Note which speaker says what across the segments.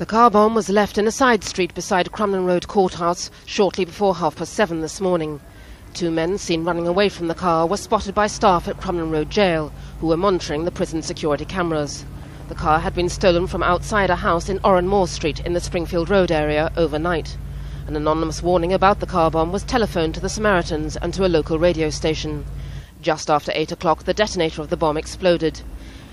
Speaker 1: The car bomb was left in a side street beside Crumlin Courthouse shortly before 7:30 this morning. Two men seen running away from the car were spotted by staff at Crumlin Jail, who were monitoring the prison security cameras. The car had been stolen from outside a house in Oranmore Street in the Springfield Road area overnight. An anonymous warning about the car bomb was telephoned to the Samaritans and to a local radio station. Just after 8 o'clock, the detonator of the bomb exploded.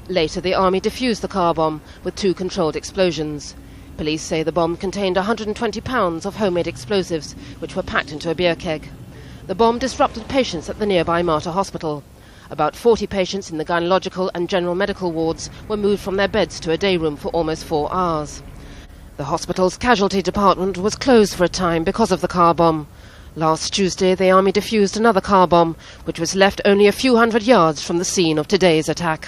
Speaker 1: Later, the army defused the car bomb with 2 controlled explosions. Police say the bomb contained 120 pounds of homemade explosives, which were packed into a beer keg. The bomb disrupted patients at the nearby Martyr Hospital. About 40 patients in the gynecological and general medical wards were moved from their beds to a day room for almost 4 hours. The hospital's casualty department was closed for a time because of the car bomb. Last Tuesday, the army defused another car bomb, which was left only a few hundred yards from the scene of today's attack.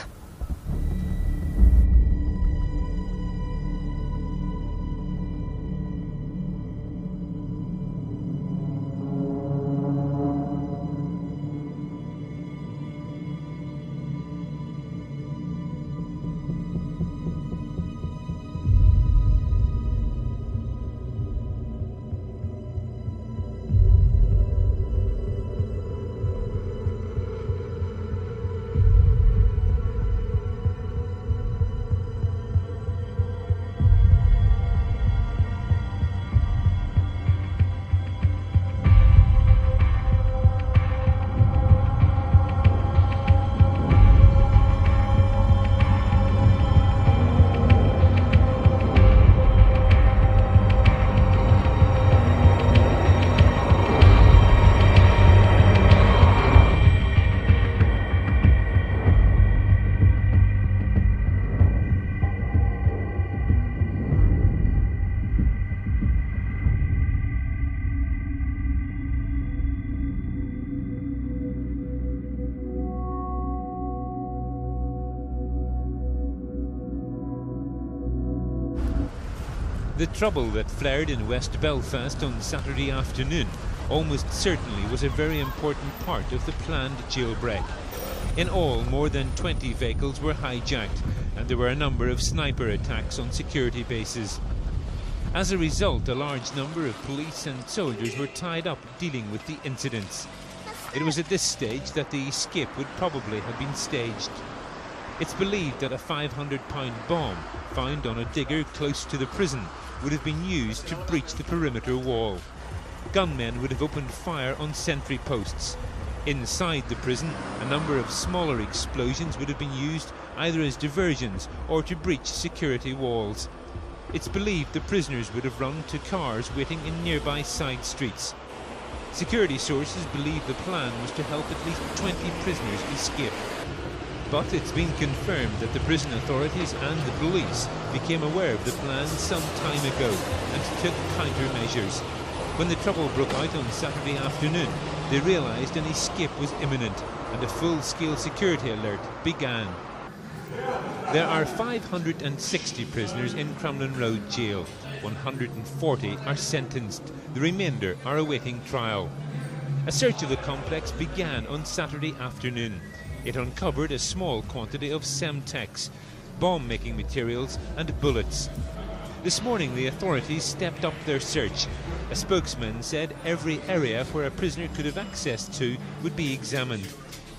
Speaker 2: The trouble that flared in West Belfast on Saturday afternoon almost certainly was a very important part of the planned jailbreak. In all, more than 20 vehicles were hijacked, and there were a number of sniper attacks on security bases. As a result, a large number of police and soldiers were tied up dealing with the incidents. It was at this stage that the escape would probably have been staged. It's believed that a 500-pound bomb found on a digger close to the prison would have been used to breach the perimeter wall. Gunmen would have opened fire on sentry posts. Inside the prison, a number of smaller explosions would have been used either as diversions or to breach security walls. It's believed the prisoners would have run to cars waiting in nearby side streets. Security sources believe the plan was to help at least 20 prisoners escape. But it's been confirmed that the prison authorities and the police became aware of the plan some time ago and took countermeasures. When the trouble broke out on Saturday afternoon, they realised an escape was imminent and a full-scale security alert began. There are 560 prisoners in Crumlin Road Jail. 140 are sentenced. The remainder are awaiting trial. A search of the complex began on Saturday afternoon. It uncovered a small quantity of Semtex, bomb-making materials and bullets. This morning the authorities stepped up their search. A spokesman said every area where a prisoner could have access to would be examined.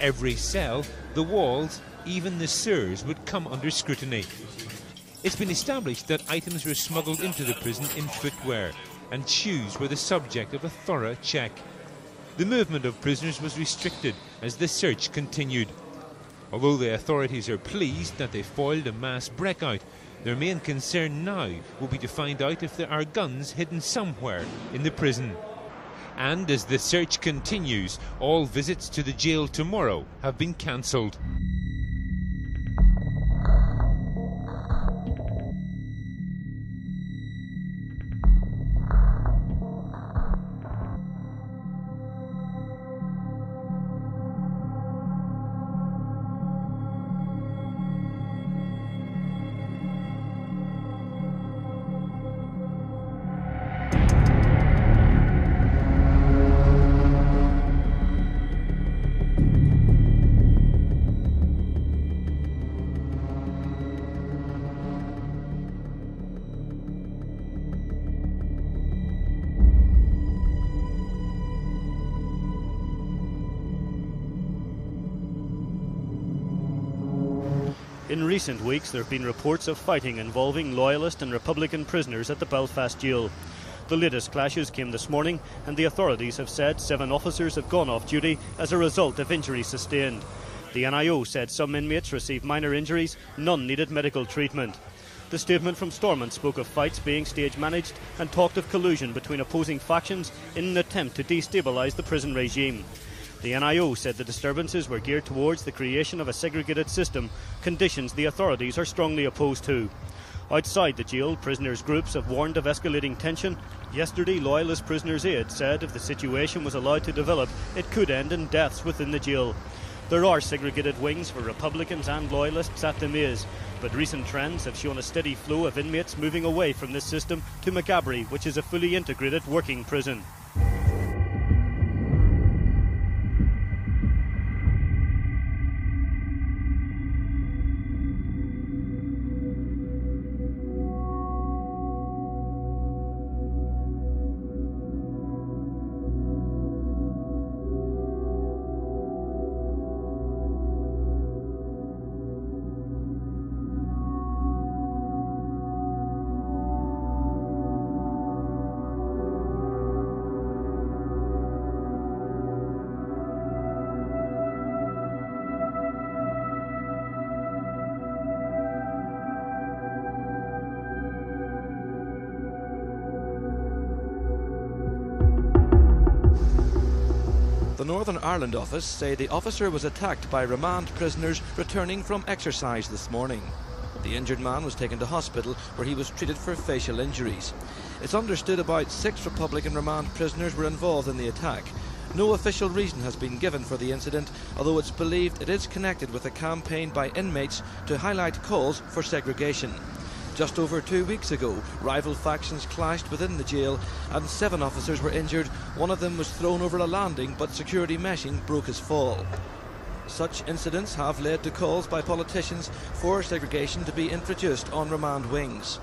Speaker 2: Every cell, the walls, even the sewers would come under scrutiny. It's been established that items were smuggled into the prison in footwear, and shoes were the subject of a thorough check. The movement of prisoners was restricted as the search continued. Although the authorities are pleased that they foiled a mass breakout, their main concern now will be to find out if there are guns hidden somewhere in the prison. And as the search continues, all visits to the jail tomorrow have been cancelled.
Speaker 3: In recent weeks there have been reports of fighting involving Loyalist and Republican prisoners at the Belfast jail. The latest clashes came this morning, and the authorities have said 7 officers have gone off duty as a result of injuries sustained. The NIO said some inmates received minor injuries, none needed medical treatment. The statement from Stormont spoke of fights being stage managed and talked of collusion between opposing factions in an attempt to destabilise the prison regime. The NIO said the disturbances were geared towards the creation of a segregated system, conditions the authorities are strongly opposed to. Outside the jail, prisoners' groups have warned of escalating tension. Yesterday, Loyalist Prisoners' Aid said if the situation was allowed to develop, it could end in deaths within the jail. There are segregated wings for Republicans and Loyalists at the maze, but recent trends have shown a steady flow of inmates moving away from this system to Maghaberry, which is a fully integrated working prison.
Speaker 4: The Northern Ireland office say the officer was attacked by remand prisoners returning from exercise this morning. The injured man was taken to hospital where he was treated for facial injuries. It's understood about 6 Republican remand prisoners were involved in the attack. No official reason has been given for the incident, although it's believed it is connected with a campaign by inmates to highlight calls for segregation. Just over 2 weeks ago, rival factions clashed within the jail and 7 officers were injured. One of them was thrown over a landing, but security meshing broke his fall. Such incidents have led to calls by politicians for segregation to be introduced on remand wings.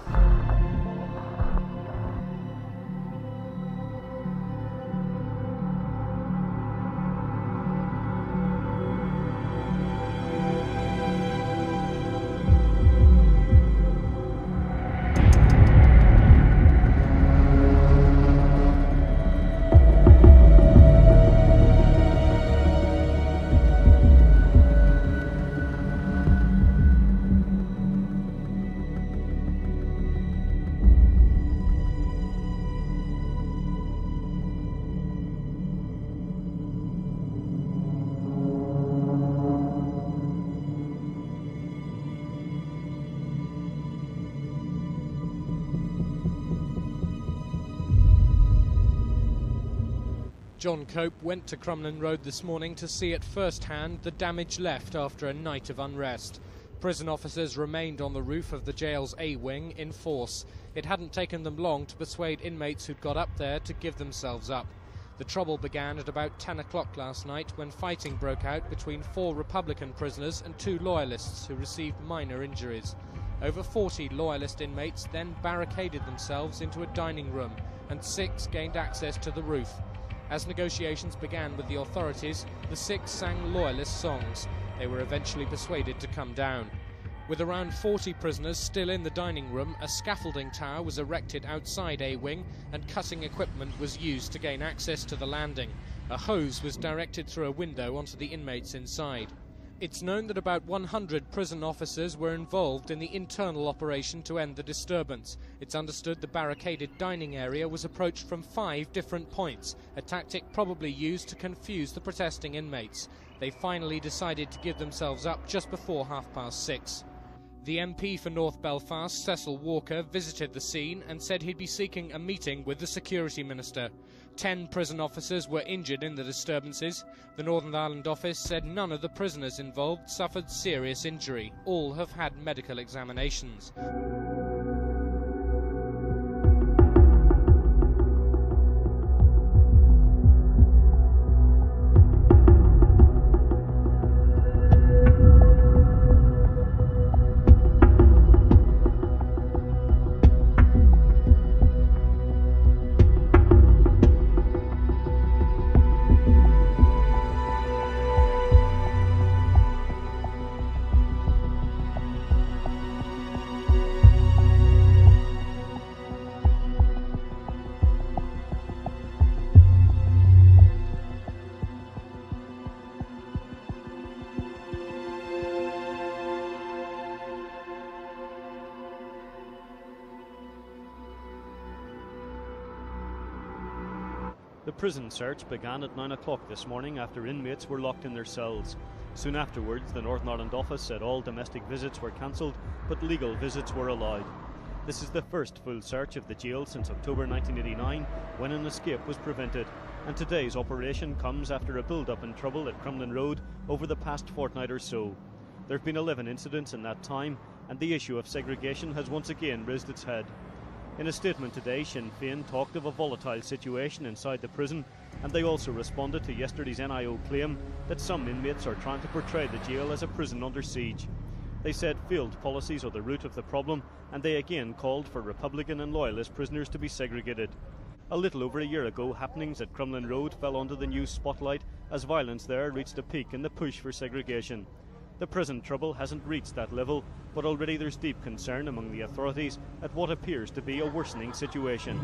Speaker 5: John Cope went to Crumlin Road this morning to see at first hand the damage left after a night of unrest. Prison officers remained on the roof of the jail's A wing in force. It hadn't taken them long to persuade inmates who'd got up there to give themselves up. The trouble began at about 10 o'clock last night when fighting broke out between 4 Republican prisoners and 2 Loyalists who received minor injuries. Over 40 Loyalist inmates then barricaded themselves into a dining room and 6 gained access to the roof. As negotiations began with the authorities, the 6 sang Loyalist songs. They were eventually persuaded to come down. With around 40 prisoners still in the dining room, a scaffolding tower was erected outside A wing and cutting equipment was used to gain access to the landing. A hose was directed through a window onto the inmates inside. It's known that about 100 prison officers were involved in the internal operation to end the disturbance. It's understood the barricaded dining area was approached from 5 different points, a tactic probably used to confuse the protesting inmates. They finally decided to give themselves up just before 6:30. The MP for North Belfast, Cecil Walker, visited the scene and said he'd be seeking a meeting with the Security Minister. 10 prison officers were injured in the disturbances. The Northern Ireland office said none of the prisoners involved suffered serious injury. All have had medical examinations.
Speaker 3: The prison search began at 9 o'clock this morning after inmates were locked in their cells. Soon afterwards, the Northern Ireland office said all domestic visits were cancelled, but legal visits were allowed. This is the first full search of the jail since October 1989, when an escape was prevented, and today's operation comes after a build-up in trouble at Crumlin Road over the past fortnight or so. There have been 11 incidents in that time, and the issue of segregation has once again raised its head. In a statement today, Sinn Féin talked of a volatile situation inside the prison, and they also responded to yesterday's NIO claim that some inmates are trying to portray the jail as a prison under siege. They said failed policies are the root of the problem, and they again called for Republican and Loyalist prisoners to be segregated. A little over a year ago, happenings at Crumlin Road fell under the news spotlight as violence there reached a peak in the push for segregation. The present trouble hasn't reached that level, but already there's deep concern among the authorities at what appears to be a worsening situation.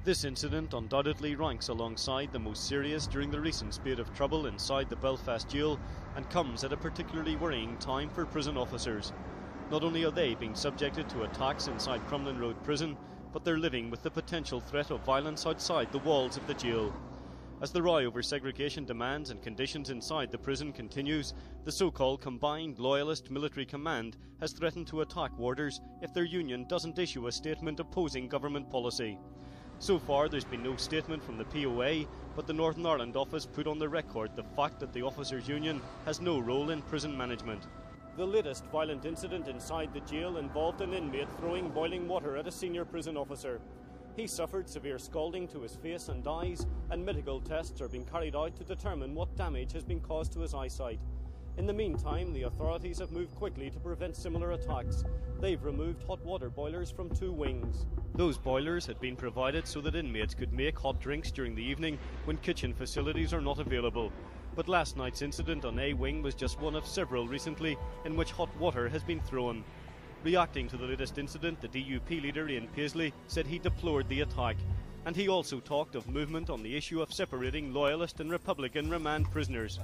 Speaker 3: This incident undoubtedly ranks alongside the most serious during the recent spate of trouble inside the Belfast jail, and comes at a particularly worrying time for prison officers. Not only are they being subjected to attacks inside Crumlin Road prison, but they're living with the potential threat of violence outside the walls of the jail. As the row over segregation demands and conditions inside the prison continues, the so-called Combined Loyalist Military Command has threatened to attack warders if their union doesn't issue a statement opposing government policy. So far, there's been no statement from the POA, but the Northern Ireland office put on the record the fact that the officers' union has no role in prison management. The latest violent incident inside the jail involved an inmate throwing boiling water at a senior prison officer. He suffered severe scalding to his face and eyes, and medical tests are being carried out to determine what damage has been caused to his eyesight. In the meantime, the authorities have moved quickly to prevent similar attacks. They've removed hot water boilers from 2 wings. Those boilers had been provided so that inmates could make hot drinks during the evening when kitchen facilities are not available. But last night's incident on A Wing was just one of several recently in which hot water has been thrown. Reacting to the latest incident, the DUP leader Ian Paisley said he deplored the attack, and he also talked of movement on the issue of separating Loyalist and Republican remand prisoners.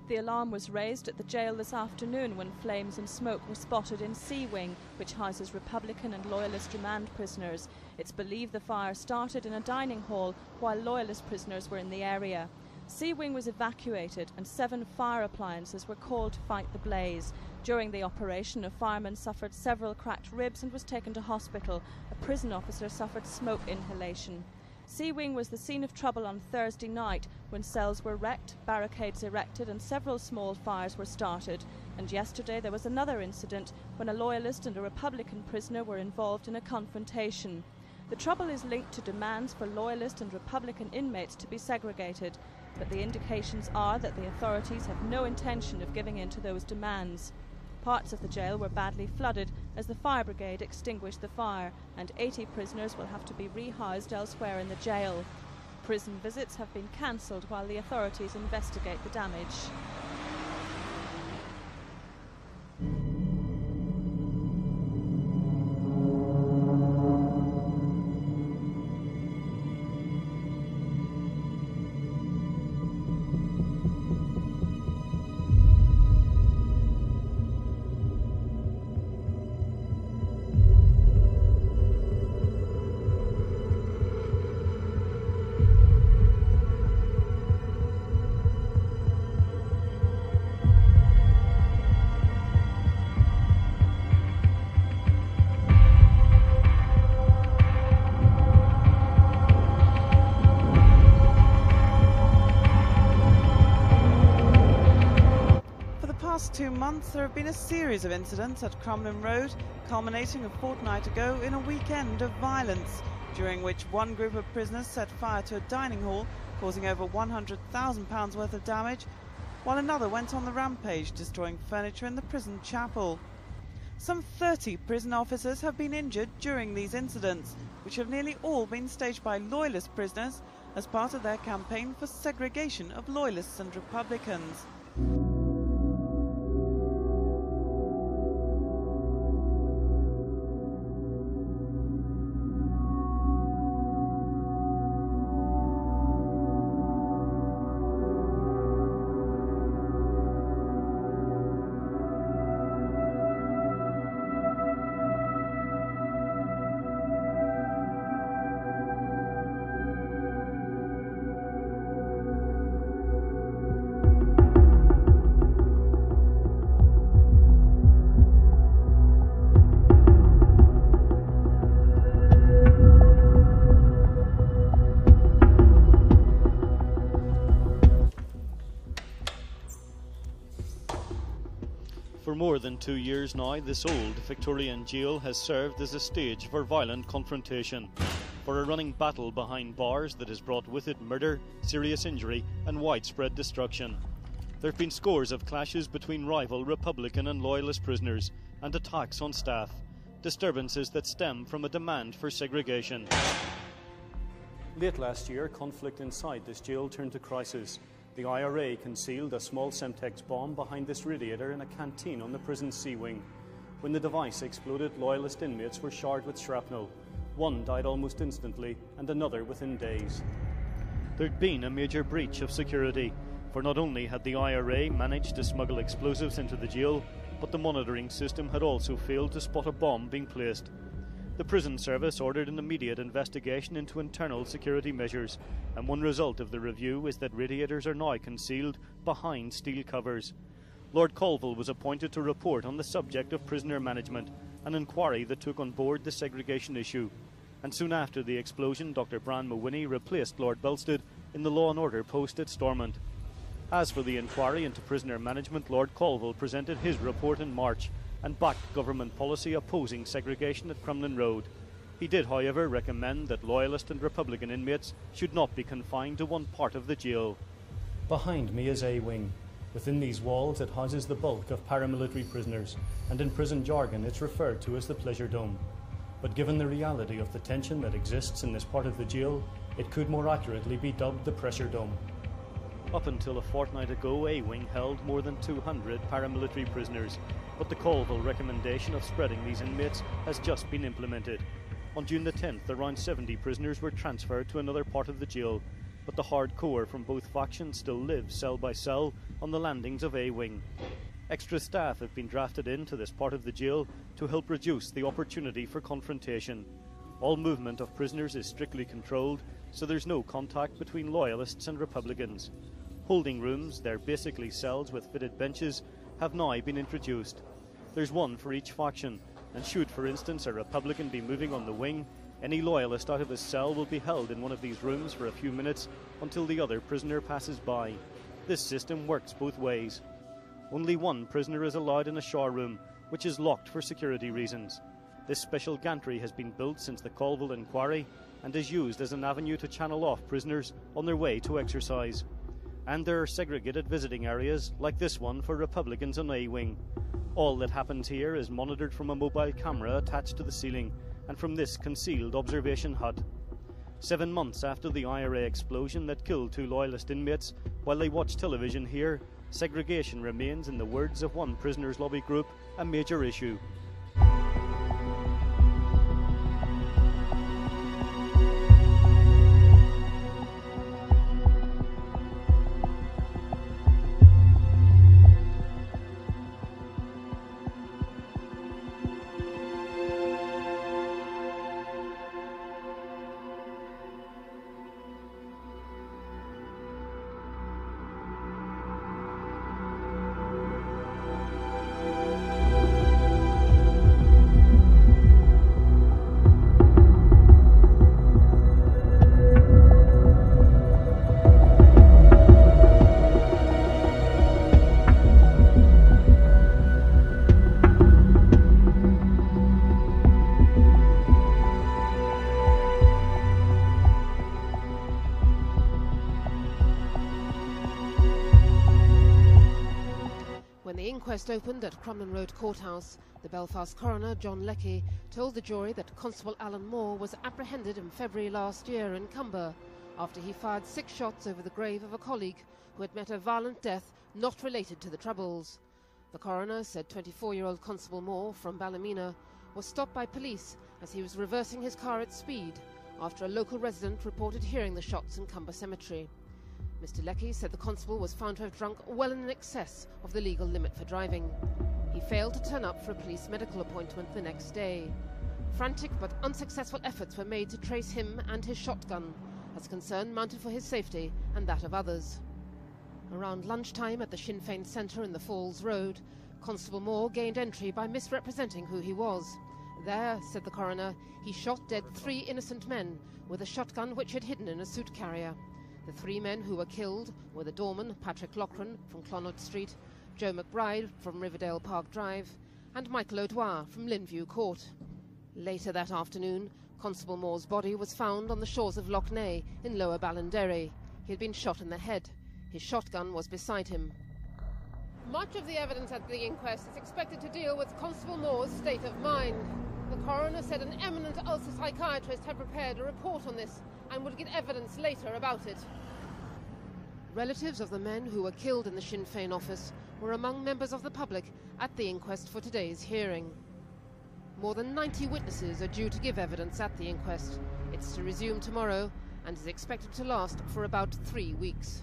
Speaker 6: The alarm was raised at the jail this afternoon when flames and smoke were spotted in C Wing, which houses Republican and Loyalist remand prisoners. It's believed the fire started in a dining hall while Loyalist prisoners were in the area. C Wing was evacuated and 7 fire appliances were called to fight the blaze. During the operation, a fireman suffered several cracked ribs and was taken to hospital. A prison officer suffered smoke inhalation. C Wing was the scene of trouble on Thursday night when cells were wrecked, barricades erected and several small fires were started. And yesterday there was another incident when a Loyalist and a Republican prisoner were involved in a confrontation. The trouble is linked to demands for Loyalist and Republican inmates to be segregated, but the indications are that the authorities have no intention of giving in to those demands. Parts of the jail were badly flooded as the fire brigade extinguished the fire, and 80 prisoners will have to be rehoused elsewhere in the jail. Prison visits have been cancelled while the authorities investigate the damage.
Speaker 7: months, there have been a series of incidents at Crumlin Road, culminating a fortnight ago in a weekend of violence, during which one group of prisoners set fire to a dining hall, causing over £100,000 worth of damage, while another went on the rampage, destroying furniture in the prison chapel. Some 30 prison officers have been injured during these incidents, which have nearly all been staged by Loyalist prisoners as part of their campaign for segregation of Loyalists and Republicans.
Speaker 3: For more than 2 years now, this old Victorian jail has served as a stage for violent confrontation, for a running battle behind bars that has brought with it murder, serious injury and widespread destruction. There have been scores of clashes between rival Republican and Loyalist prisoners and attacks on staff, disturbances that stem from a demand for segregation. Late last year, conflict inside this jail turned to crisis. The IRA concealed a small Semtex bomb behind this radiator in a canteen on the prison's C wing. When the device exploded, Loyalist inmates were showered with shrapnel. One died almost instantly, and another within days. There'd been a major breach of security, for not only had the IRA managed to smuggle explosives into the jail, but the monitoring system had also failed to spot a bomb being placed. The prison service ordered an immediate investigation into internal security measures, and one result of the review is that radiators are now concealed behind steel covers. Lord Colville was appointed to report on the subject of prisoner management, an inquiry that took on board the segregation issue. And soon after the explosion, Dr. Bran Mawhinney replaced Lord Belstead in the Law and Order post at Stormont. As for the inquiry into prisoner management, Lord Colville presented his report in March and backed government policy opposing segregation at Crumlin Road. He did, however, recommend that Loyalist and Republican inmates should not be confined to one part of the jail. Behind me is A Wing. Within these walls it houses the bulk of paramilitary prisoners, and in prison jargon it's referred to as the Pleasure Dome. But given the reality of the tension that exists in this part of the jail, it could more accurately be dubbed the Pressure Dome. Up until a fortnight ago, A Wing held more than 200 paramilitary prisoners, but the Colville recommendation of spreading these inmates has just been implemented. On June the 10th, around 70 prisoners were transferred to another part of the jail, but the hardcore from both factions still live cell by cell on the landings of A Wing. Extra staff have been drafted into this part of the jail to help reduce the opportunity for confrontation. All movement of prisoners is strictly controlled, so there's no contact between Loyalists and Republicans. Holding rooms, they're basically cells with fitted benches, have now been introduced. There's one for each faction, and should, for instance, a Republican be moving on the wing, any Loyalist out of his cell will be held in one of these rooms for a few minutes until the other prisoner passes by. This system works both ways. Only one prisoner is allowed in a shower room, which is locked for security reasons. This special gantry has been built since the Colville inquiry and is used as an avenue to channel off prisoners on their way to exercise. And there are segregated visiting areas, like this one for Republicans on A Wing. All that happens here is monitored from a mobile camera attached to the ceiling, and from this concealed observation hut. 7 months after the IRA explosion that killed 2 Loyalist inmates, while they watch television here, segregation remains, in the words of one prisoners' lobby group, a major issue.
Speaker 1: inquest opened at Crumlin Road Courthouse, the Belfast coroner, John Leckie, told the jury that Constable Alan Moore was apprehended in February last year in Cumber after he fired 6 shots over the grave of a colleague who had met a violent death not related to the Troubles. The coroner said 24-year-old Constable Moore from Ballymena was stopped by police as he was reversing his car at speed after a local resident reported hearing the shots in Cumber Cemetery. Mr. Leckie said the constable was found to have drunk well in excess of the legal limit for driving. He failed to turn up for a police medical appointment the next day. Frantic but unsuccessful efforts were made to trace him and his shotgun, as concern mounted for his safety and that of others. Around lunchtime at the Sinn Féin Centre in the Falls Road, Constable Moore gained entry by misrepresenting who he was. There, said the coroner, he shot dead 3 innocent men with a shotgun which he'd hidden in a suit carrier. The 3 men who were killed were the doorman, Patrick Loughran, from Clonard Street, Joe McBride, from Riverdale Park Drive, and Michael O'Dwyer, from Linview Court. Later that afternoon, Constable Moore's body was found on the shores of Lough Neagh in Lower Ballinderry. He had been shot in the head. His shotgun was beside him. Much of the evidence at the inquest is expected to deal with Constable Moore's state of mind. The coroner said an eminent Ulster psychiatrist had prepared a report on this and would get evidence later about it. Relatives of the men who were killed in the Sinn Féin office were among members of the public at the inquest for today's hearing. More than 90 witnesses are due to give evidence at the inquest. It's to resume tomorrow and is expected to last for about 3 weeks.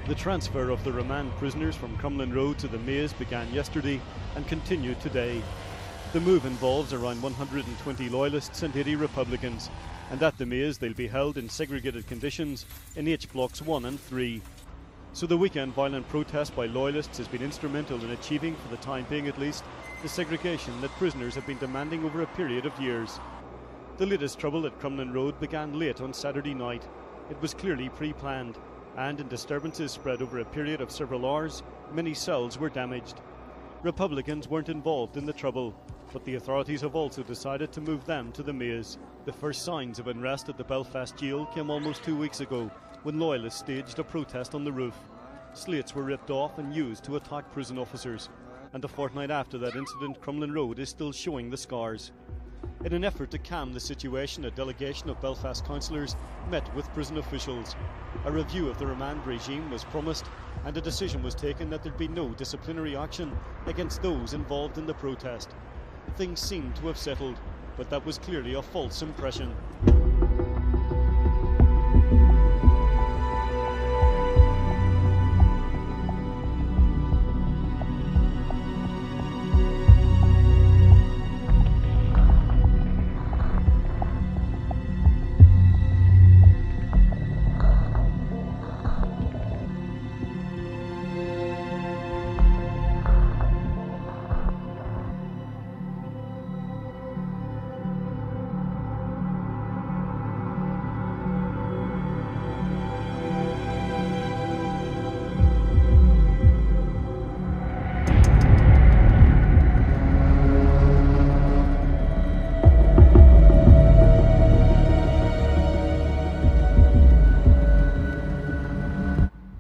Speaker 3: The transfer of the remand prisoners from Crumlin Road to the Maze began yesterday and continued today. The move involves around 120 Loyalists and 80 Republicans, and at the Maze they'll be held in segregated conditions in H Blocks 1 and 3. So the weekend violent protest by Loyalists has been instrumental in achieving, for the time being at least, the segregation that prisoners have been demanding over a period of years. The latest trouble at Crumlin Road began late on Saturday night. It was clearly pre-planned, and in disturbances spread over a period of several hours, many cells were damaged. Republicans weren't involved in the trouble, but the authorities have also decided to move them to the Maze. The first signs of unrest at the Belfast jail came almost 2 weeks ago, when Loyalists staged a protest on the roof. Slates were ripped off and used to attack prison officers, and a fortnight after that incident, Crumlin Road is still showing the scars. In an effort to calm the situation, a delegation of Belfast councillors met with prison officials. A review of the remand regime was promised, and a decision was taken that there'd be no disciplinary action against those involved in the protest. Things seemed to have settled, but that was clearly a false impression.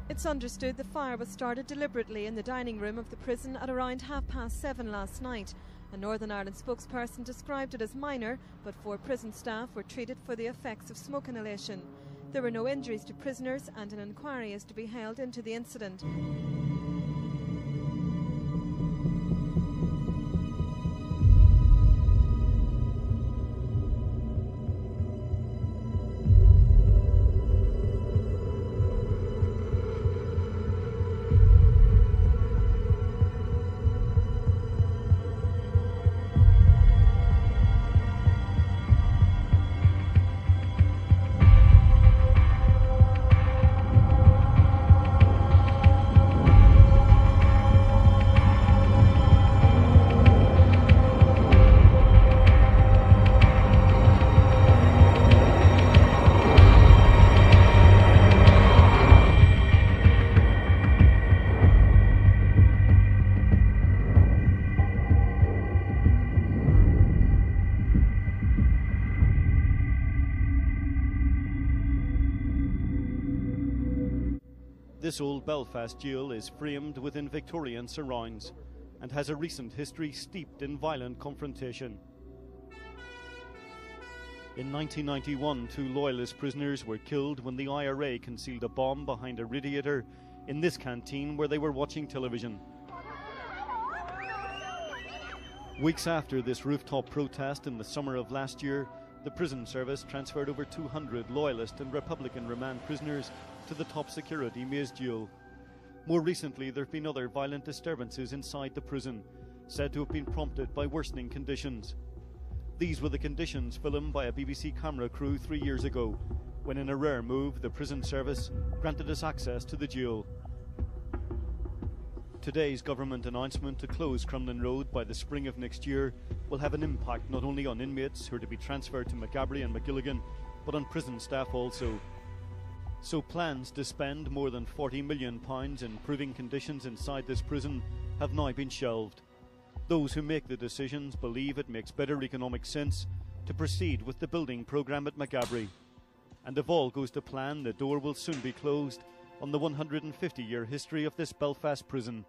Speaker 8: It's understood the fire was started deliberately in the dining room of the prison at around 7:30 last night. A Northern Ireland spokesperson described it as minor, but 4 prison staff were treated for the effects of smoke inhalation. There were no injuries to prisoners, and an inquiry is to be held into the incident.
Speaker 3: This old Belfast jail is framed within Victorian surrounds and has a recent history steeped in violent confrontation. In 1991, 2 Loyalist prisoners were killed when the IRA concealed a bomb behind a radiator in this canteen where they were watching television. Weeks after this rooftop protest in the summer of last year, the prison service transferred over 200 Loyalist and Republican remand prisoners to the top security Maze jail. More recently, there have been other violent disturbances inside the prison, said to have been prompted by worsening conditions. These were the conditions filmed by a BBC camera crew 3 years ago, when in a rare move, the prison service granted us access to the jail. Today's government announcement to close Crumlin Road by the spring of next year will have an impact not only on inmates who are to be transferred to Maghaberry and McGilligan, but on prison staff also. So plans to spend more than £40 million in improving conditions inside this prison have now been shelved. Those who make the decisions believe it makes better economic sense to proceed with the building programme at Maghaberry. And if all goes to plan, the door will soon be closed on the 150-year history of this Belfast prison.